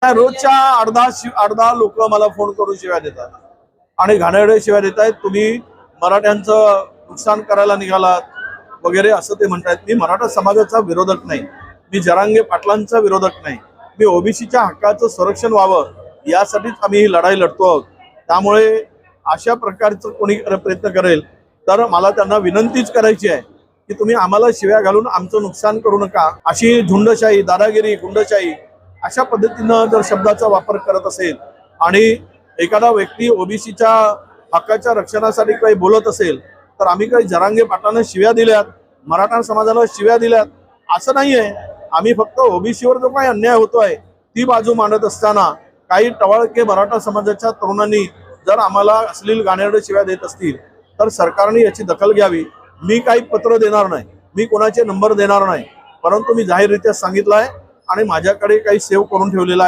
रोजच्या 8-10 लोक मला फोन करून शिव्या देतात आणि घाणेरड्या शिव्या देत आहेत. तुम्ही मराठ्यांचं नुकसान करायला निघालात वगैरे असं ते म्हणतायत. मी मराठा समाजाचा विरोधक नाही, मी जरांगे पाटलांचा विरोधक नाही, मी ओबीसीच्या हक्काचं संरक्षण व्हावं यासाठीच आम्ही ही लढाई लढतो आहोत. त्यामुळे अशा प्रकारचं कोणी प्रयत्न करेल तर मला त्यांना विनंतीच करायची आहे की तुम्ही आम्हाला शिव्या घालून आमचं नुकसान करू नका. अशी झुंडशाही, दादागिरी, गुंडशाही अशा पद्धतीनं जर शब्दाचा वापर करत असेल आणि एखादा व्यक्ती ओबीसीच्या हक्काच्या रक्षणासाठी काही बोलत असेल तर आम्ही काही जरांगे पाटलांना शिव्या दिल्यात, मराठा समाजाला शिव्या दिल्यात असं नाहीये. आम्ही फक्त ओबीसीवर जो काही अन्याय होतोय ती बाजू मांडत असताना काही टवाळके मराठा समाजाच्या तरुणांनी जर आम्हाला अश्लील घाणेरड्या शिव्या देत असतील तर सरकारने याची दखल घ्यावी. मी काही पत्र देणार नाही, मी कोणाचे नंबर देणार नाही, परंतु मी जाहीररित्या सांगितलं आहे आणि माझ्याकडे काही सेव्ह करून ठेवलेला आहे.